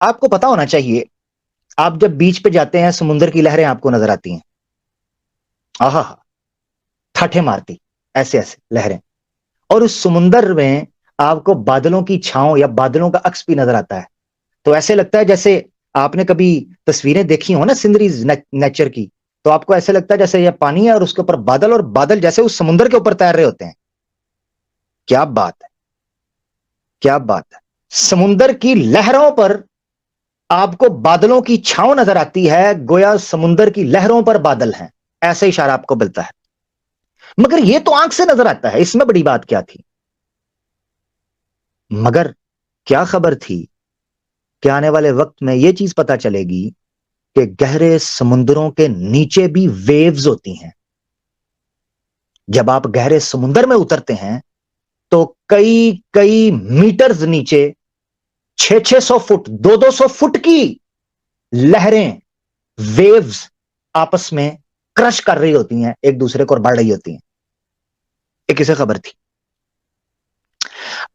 آپ کو پتا ہونا چاہیے، آپ جب بیچ پہ جاتے ہیں سمندر کی لہریں آپ کو نظر آتی ہیں، آہا، ٹھاٹھے مارتی ایسے ایسے لہریں، اور اس سمندر میں آپ کو بادلوں کی چھاؤں یا بادلوں کا عکس بھی نظر آتا ہے، تو ایسے لگتا ہے جیسے آپ نے کبھی تصویریں دیکھی ہو نا سینریز نیچر کی، تو آپ کو ایسے لگتا ہے جیسے یہ پانی ہے اور اس کے اوپر بادل، اور بادل جیسے اس سمندر کے اوپر تیر رہے ہوتے ہیں. کیا بات ہے، کیا بات ہے. سمندر کی لہروں پر آپ کو بادلوں کی چھاؤں نظر آتی ہے، گویا سمندر کی لہروں پر بادل ہیں، ایسا اشارہ آپ کو ملتا ہے. مگر یہ تو آنکھ سے نظر آتا ہے، اس میں بڑی بات کیا تھی؟ مگر کیا خبر تھی کہ آنے والے وقت میں یہ چیز پتا چلے گی کہ گہرے سمندروں کے نیچے بھی ویوز ہوتی ہیں. جب آپ گہرے سمندر میں اترتے ہیں تو کئی کئی میٹرز نیچے 600 فٹ 200 فٹ کی لہریں، ویوز آپس میں کرش کر رہی ہوتی ہیں ایک دوسرے کو اور بڑھ رہی ہوتی ہیں. یہ کسے خبر تھی؟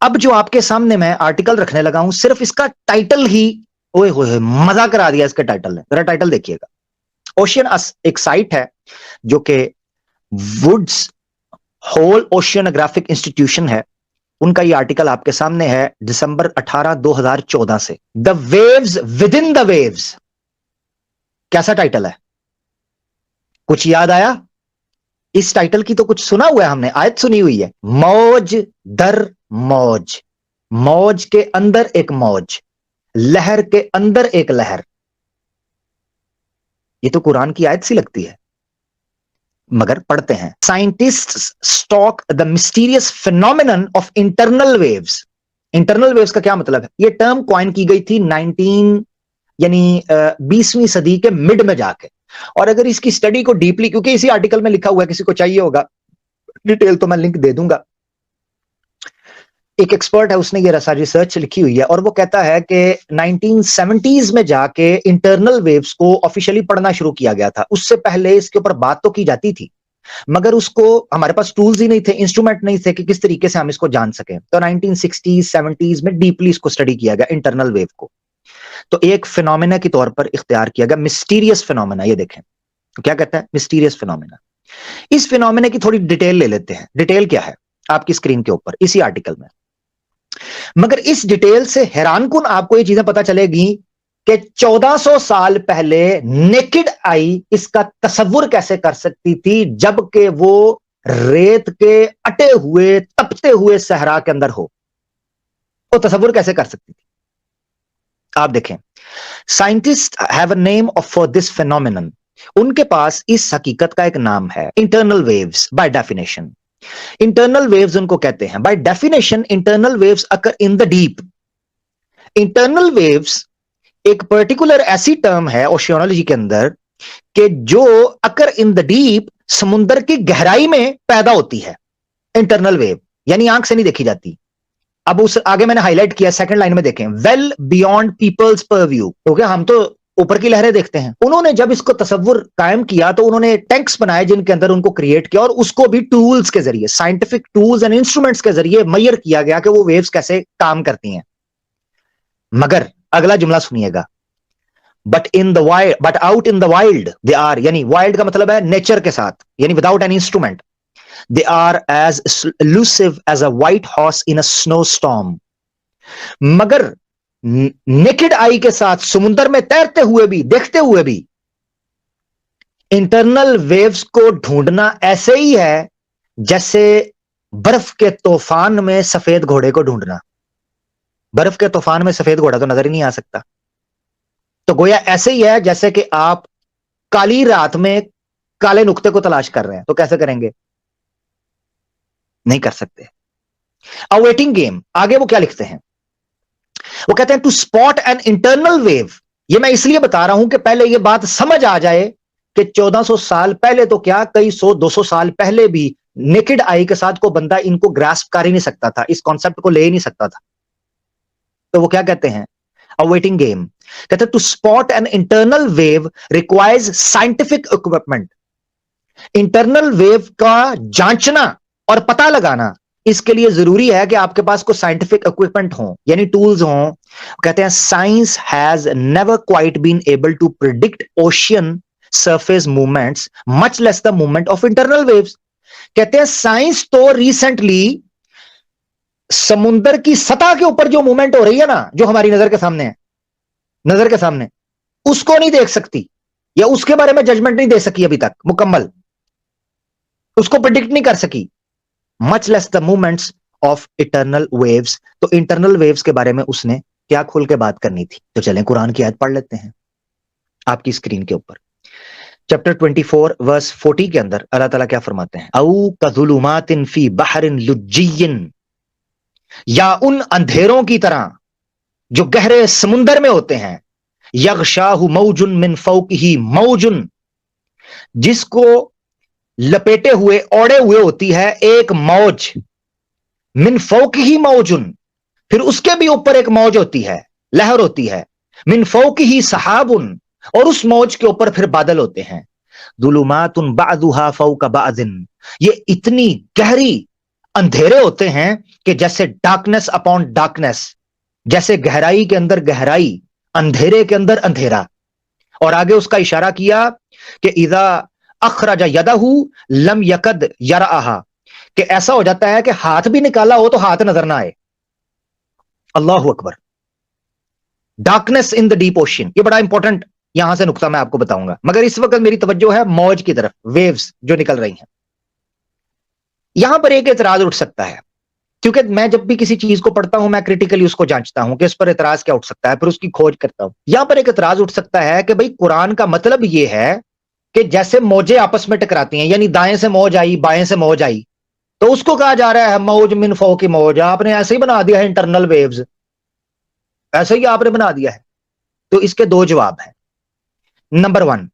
اب جو آپ کے سامنے میں آرٹیکل رکھنے لگا ہوں، صرف اس کا ٹائٹل ہی اوئے ہوئے مزہ کرا دیا اس کے ٹائٹل نے. ذرا ٹائٹل دیکھیے گا. اوشین اس ایک سائٹ ہے جو کہ ووڈز ہول اوشینوگرافک انسٹیٹیوشن ہے، ان کا یہ آرٹیکل آپ کے سامنے ہے دسمبر 18 2014 سے. The waves within the waves. کیسا ٹائٹل ہے؟ کچھ یاد آیا؟ اس ٹائٹل کی تو کچھ سنا ہوا ہے ہم نے، آیت سنی ہوئی ہے، موج در موج، موج کے اندر ایک موج، لہر کے اندر ایک لہر. یہ تو قرآن کی آیت سی لگتی ہے. مگر پڑھتے ہیں. Scientist stalk the mysterious phenomenon of internal waves. Internal waves کا کیا مطلب ہے؟ یہ ٹرم کوائن کی گئی تھی 20ویں صدی کے مڈ میں جا کے. اور اگر اس کی سٹڈی کو ڈیپلی، کیونکہ اسی آرٹیکل میں لکھا ہوا ہے، کسی کو چاہیے ہوگا ڈیٹیل تو میں لنک دے دوں گا. ایک ایکسپرٹ ہے، اس نے یہ ریسرچ لکھی ہوئی ہے، اور وہ کہتا ہے کہ 1970s میں جا کے انٹرنل ویوز کو آفیشلی پڑھنا شروع کیا گیا تھا. اس سے پہلے اس کے اوپر بات تو کی جاتی تھی، مگر اس کو ہمارے پاس ٹولز ہی نہیں تھے، انسٹرومنٹ نہیں تھے کہ کس طریقے سے ہم اس کو جان سکیں. تو 1960s 70s میں ڈیپلی اس کو اسٹڈی کیا گیا انٹرنل ویو کو. تو ایک فینومینا کے طور پر اختیار کیا گیا مسٹیریس فینومینا. یہ دیکھیں کیا کہتا ہے، مسٹیریس فینومینا. اس فینومینا کی تھوڑی ڈیٹیل لے لیتے ہیں. ڈیٹیل کیا ہے آپ کی اسکرین کے اوپر اسی آرٹیکل میں. مگر اس ڈیٹیل سے حیران کن آپ کو یہ چیزیں پتا چلے گی کہ 1400 سال پہلے نیکڈ آئی اس کا تصور کیسے کر سکتی تھی، جبکہ وہ ریت کے اٹے ہوئے تپتے ہوئے صحرا کے اندر ہو. وہ تصور کیسے کر سکتی تھی؟ آپ دیکھیں. Scientist have a name for this phenomenon. ان کے پاس اس حقیقت کا ایک نام ہے، internal waves. By definition internal waves ان کو کہتے ہیں. By definition internal waves occur in the deep. Internal waves ایک پرٹیکولر ایسی ٹرم ہے اوشینولوجی کے اندر کہ جو اکر ان دا ڈیپ، سمندر کی گہرائی میں پیدا ہوتی ہے. انٹرنل ویو یعنی آنکھ سے نہیں دیکھی جاتی. اب اس آگے میں نے ہائی لائٹ کیا، سیکنڈ لائن میں دیکھیں، ویل بیونڈ پیپلز پر ویو. کیونکہ ہم تو اوپر کی لہریں دیکھتے ہیں. انہوں نے جب اس کو تصور قائم کیا تو انہوں نے ٹینکس بنائے جن کے اندر ان کو کریٹ کیا، اور اس کو بھی ٹولز کے ذریعے، سائنٹیفک ٹولز اینڈ انسٹرومنٹس کے ذریعے میئر کیا گیا کہ وہ ویوز کیسے کام کرتی ہیں. مگر اگلا جملہ سنیے گا، but out in the wild they are, یعنی وائلڈ کا مطلب ہے نیچر کے ساتھ، یعنی without an instrument, they are as elusive as a white horse in a snowstorm. مگر نیکڈ آئی کے ساتھ سمندر میں تیرتے ہوئے بھی، دیکھتے ہوئے بھی، انٹرنل ویوز کو ڈھونڈنا ایسے ہی ہے جیسے برف کے طوفان میں سفید گھوڑے کو ڈھونڈنا. برف کے طوفان میں سفید گھوڑا تو نظر ہی نہیں آ سکتا. تو گویا ایسے ہی ہے جیسے کہ آپ کالی رات میں کالے نقطے کو تلاش کر رہے ہیں. تو کیسے کریں گے؟ نہیں کر سکتے. اویٹنگ گیم، آگے وہ کیا لکھتے ہیں؟ وہ کہتے ہیں to spot an internal wave. یہ میں اس لیے بتا رہا ہوں کہ پہلے یہ بات سمجھ آ جائے کہ 1400 سال پہلے تو کیا، کئی 100-200 سال پہلے بھی نیکڈ آئی کے ساتھ کو بندہ ان کو گراسپ کر ہی نہیں سکتا تھا، اس کانسیپٹ کو لے ہی نہیں سکتا تھا. تو وہ کیا کہتے ہیں؟ A waiting game. کہتے ہیں to spot an internal wave requires scientific equipment. Internal wave کا جانچنا اور پتہ لگانا، اس کے لیے ضروری ہے کہ آپ کے پاس کوئی سائنٹیفک اکوپمنٹ ہوں، یعنی ٹولز ہوں کہتے ہیں science has never quite been able to predict ocean surface movements much less the movement of internal waves. کہتے ہیں سائنس تو ریسنٹلی سمندر کی سطح کے اوپر جو موومنٹ ہو رہی ہے نا، جو ہماری نظر کے سامنے ہے، نظر کے سامنے، اس کو نہیں دیکھ سکتی یا اس کے بارے میں ججمنٹ نہیں دے سکی ابھی تک مکمل، اس کو پریڈکٹ نہیں کر سکی. Much less the movements of internal waves. تو انٹرنل ویوز کے بارے میں اس نے کیا کھول کے بات کرنی تھی. تو چلیں قرآن کی آیت پڑھ لیتے ہیں آپ کی اسکرین کے اوپر. چیپٹر 24 ورس 40 کے اندر اللہ تعالیٰ کیا فرماتے ہیں؟ او کظلمات فی بحر لجی، یا ان اندھیروں کی طرح جو گہرے سمندر میں ہوتے ہیں، یغشاہ موج من فوقہ موج، جس کو لپیٹے ہوئے اوڑے ہوئے ہوتی ہے ایک موج، من فوقہ موج، پھر اس کے بھی اوپر ایک موج ہوتی ہے، لہر ہوتی ہے، من فوقہ سحاب، اور اس موج کے اوپر پھر بادل ہوتے ہیں. ظلمات بعضها فوق بعض، یہ اتنی گہری اندھیرے ہوتے ہیں کہ جیسے ڈارکنیس اپون ڈارکنیس، جیسے گہرائی کے اندر گہرائی، اندھیرے کے اندر اندھیرا. اور آگے اس کا اشارہ کیا کہ اذا اخرج یدہ لم یکد یرآہا، کہ ایسا ہو جاتا ہے کہ ہاتھ بھی نکالا ہو تو ہاتھ نظر نہ آئے. اللہ اکبر. Darkness in the deep ocean, یہ بڑا امپورٹنٹ یہاں سے نقطہ میں آپ کو بتاؤں گا، مگر اس وقت میری توجہ ہے موج کی طرف، ویوز جو نکل رہی ہیں. یہاں پر ایک اعتراض اٹھ سکتا ہے، کیونکہ میں جب بھی کسی چیز کو پڑھتا ہوں میں کریٹیکلی اس کو جانچتا ہوں کہ اس پر اعتراض کیا اٹھ سکتا ہے، پھر اس کی کھوج کرتا ہوں. یہاں پر ایک اعتراض اٹھ سکتا ہے کہ بھئی قرآن کا مطلب یہ ہے کہ جیسے موجیں آپس میں ٹکراتی ہیں، یعنی دائیں سے موج آئی بائیں سے موج آئی، تو اس کو کہا جا رہا ہے موج من فوق موج. آپ نے ایسے ہی بنا دیا ہے انٹرنل ویوز، ایسے ہی آپ نے بنا دیا ہے. تو اس کے دو جواب ہیں. نمبر 1،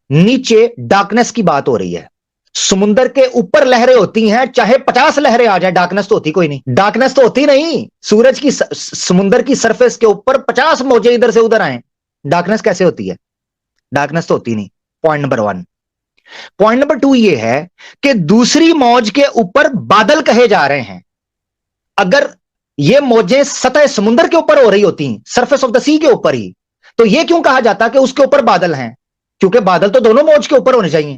نیچے ڈارکنیس کی بات ہو رہی ہے، سمندر کے اوپر لہریں ہوتی ہیں، چاہے 50 لہریں آ جائیں، ڈارکنیس تو ہوتی کوئی نہیں، ڈارکنیس تو ہوتی نہیں. سورج کی سمندر کی سرفیس کے اوپر 50 موجیں ادھر سے ادھر آئیں، ڈارکنیس کیسے ہوتی ہے؟ ڈارکنیس تو ہوتی نہیں. Point number 1. پوائنٹ نمبر 2 یہ ہے کہ دوسری موج کے اوپر بادل کہے جا رہے ہیں. اگر یہ موجیں سطح سمندر کے اوپر ہو رہی ہوتی ہیں، سرفیس آف دا سی کے اوپر ہی، تو یہ کیوں کہا جاتا کہ اس کے اوپر بادل ہیں؟ کیونکہ بادل تو دونوں موج کے اوپر ہونے چاہیے.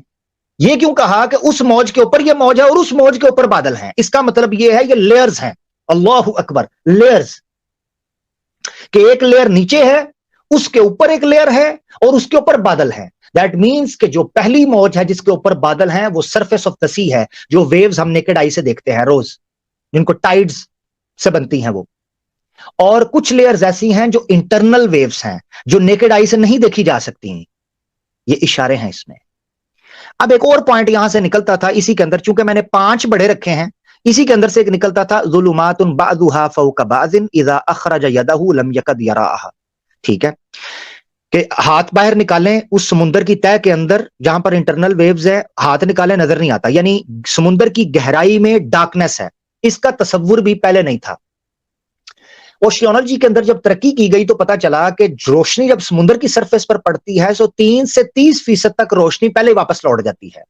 یہ کیوں کہا کہ اس موج کے اوپر یہ موج ہے اور اس موج کے اوپر بادل ہیں؟ اس کا مطلب یہ ہے یہ لیئرز ہیں. اللہ اکبر. لیئرز، کہ ایک لیئر نیچے ہے، اس کے اوپر ایک لیئر ہے اور اس کے اوپر بادل ہیں. دیٹ مینس کہ جو پہلی موج ہے جس کے اوپر بادل ہیں وہ سرفیس آف دا سی ہے، جو ویوز ہم نیکڈ آئی سے دیکھتے ہیں روز، جن کو ٹائیڈز سے بنتی ہیں وہ. اور کچھ لیئرز ایسی ہیں جو انٹرنل ویوز ہیں، جو نیکڈ آئی سے نہیں دیکھی جا سکتی ہیں. یہ اشارے ہیں اس میں. اب ایک اور پوائنٹ یہاں سے نکلتا تھا اسی کے اندر، چونکہ میں نے 5 بڑے رکھے ہیں، اسی کے اندر سے ایک نکلتا تھا ظلمات بعضها فوق بعض اذا اخرج يده لم يكد يراها. ٹھیک ہے، کہ ہاتھ باہر نکالیں اس سمندر کی تہہ کے اندر جہاں پر انٹرنل ویوز ہے، ہاتھ نکالیں نظر نہیں آتا. یعنی سمندر کی گہرائی میں ڈارکنیس ہے، اس کا تصور بھی پہلے نہیں تھا. اوشیانولوجی کے اندر جب ترقی کی گئی تو پتا چلا کہ روشنی جب سمندر کی سرفیس پر پڑتی ہے تو 3 سے 30% تک روشنی پہلے واپس لوٹ جاتی ہے.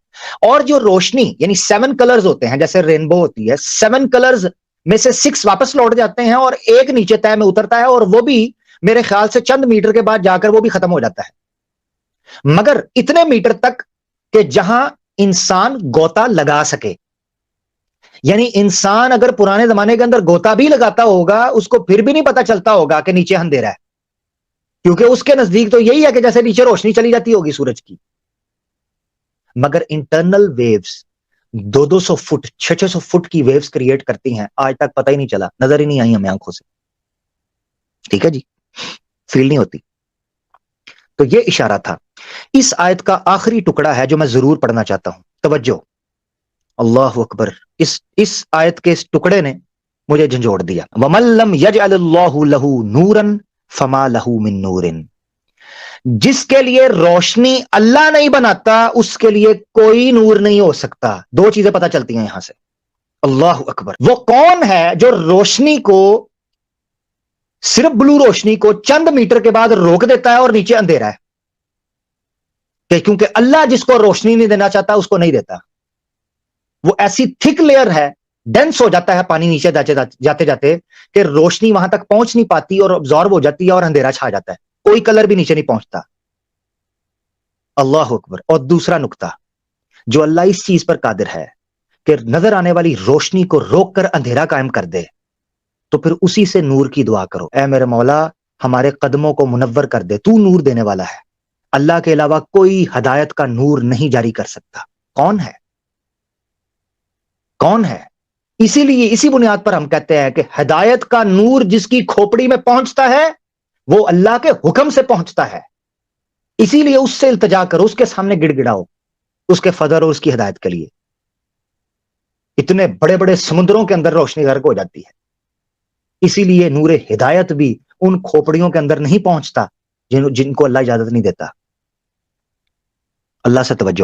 اور جو روشنی یعنی 7 کلرز ہوتے ہیں، جیسے رینبو ہوتی ہے، 7 کلرز میں سے 6 واپس لوٹ جاتے ہیں اور ایک نیچے تہہ میں اترتا ہے، اور وہ بھی میرے خیال سے چند میٹر کے بعد جا کر وہ بھی ختم ہو جاتا ہے. مگر اتنے میٹر تک کہ جہاں انسان غوطہ لگا سکے. یعنی انسان اگر پرانے زمانے کے اندر غوطہ بھی لگاتا ہوگا اس کو پھر بھی نہیں پتا چلتا ہوگا کہ نیچے اندھیرا ہے، کیونکہ اس کے نزدیک تو یہی ہے کہ جیسے نیچے روشنی چلی جاتی ہوگی سورج کی. مگر انٹرنل ویوز 200 فٹ 600 فٹ کی ویوز کریٹ کرتی ہیں، آج تک پتہ ہی نہیں چلا، نظر ہی نہیں آئی ہمیں آنکھوں سے. ٹھیک ہے جی، فیل نہیں ہوتی. تو یہ اشارہ تھا. اس آیت کا آخری ٹکڑا ہے جو میں ضرور پڑھنا چاہتا ہوں، توجہ. اللہ اکبر. اس آیت کے اس ٹکڑے نے مجھے جھنجھوڑ دیا. وَمَن لَّمْ يَجْعَلِ اللَّهُ لَهُ نُورًا فَمَا لَهُ مِن نُورٍ. جس کے لیے روشنی اللہ نہیں بناتا اس کے لیے کوئی نور نہیں ہو سکتا. 2 چیزیں پتہ چلتی ہیں یہاں سے. اللہ اکبر. وہ کون ہے جو روشنی کو، صرف بلو روشنی کو چند میٹر کے بعد روک دیتا ہے اور نیچے اندھیرا ہے؟ کہ کیونکہ اللہ جس کو روشنی نہیں دینا چاہتا اس کو نہیں دیتا. وہ ایسی تھک لیئر ہے ڈینس ہو جاتا ہے پانی نیچے جاتے جاتے کہ روشنی وہاں تک پہنچ نہیں پاتی اور ابزارب ہو جاتی ہے اور اندھیرا چھا جاتا ہے، کوئی کلر بھی نیچے نہیں پہنچتا۔ اللہ اکبر۔ اور دوسرا نقطہ، جو اللہ اس چیز پر قادر ہے کہ نظر آنے والی روشنی کو روک کر اندھیرا قائم کر دے، تو پھر اسی سے نور کی دعا کرو، اے میرے مولا ہمارے قدموں کو منور کر دے، تو نور دینے والا ہے، اللہ کے علاوہ کوئی ہدایت کا نور نہیں جاری کر سکتا۔ کون ہے؟ کون ہے؟ اسی لیے اسی بنیاد پر ہم کہتے ہیں کہ ہدایت کا نور جس کی کھوپڑی میں پہنچتا ہے وہ اللہ کے حکم سے پہنچتا ہے، اسی لیے اس سے التجا کرو، اس کے سامنے گڑ گڑاؤ، اس کے فضل اور اس کی ہدایت کے لیے۔ اتنے بڑے بڑے سمندروں کے اندر روشنی غرق ہو جاتی ہے، اسی لیے نور ہدایت بھی ان کھوپڑیوں کے اندر نہیں پہنچتا جن کو اللہ اجازت نہیں دیتا۔ اللہ سے توجہ۔